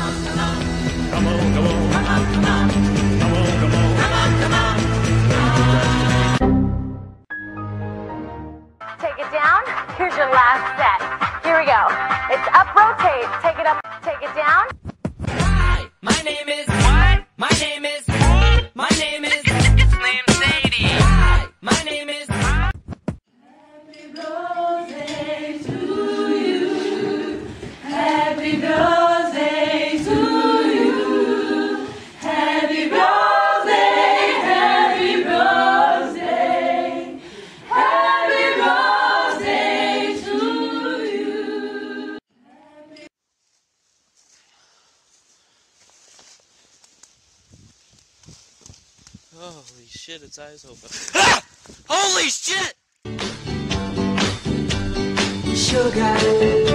Come on, come on. Come on, come on. Come on, come on. Come on, come on. Take it down. Here's your last set. Here we go. It's up, rotate. Take it up, take it down. Hi, my name is what? My name is my name is it's named Sadie. Hi, my name is Happy birthday to you. Happy birthday to you. Happy birthday, happy birthday. Happy birthday to you. Holy shit, its eyes open. Ah! Holy shit! sugar.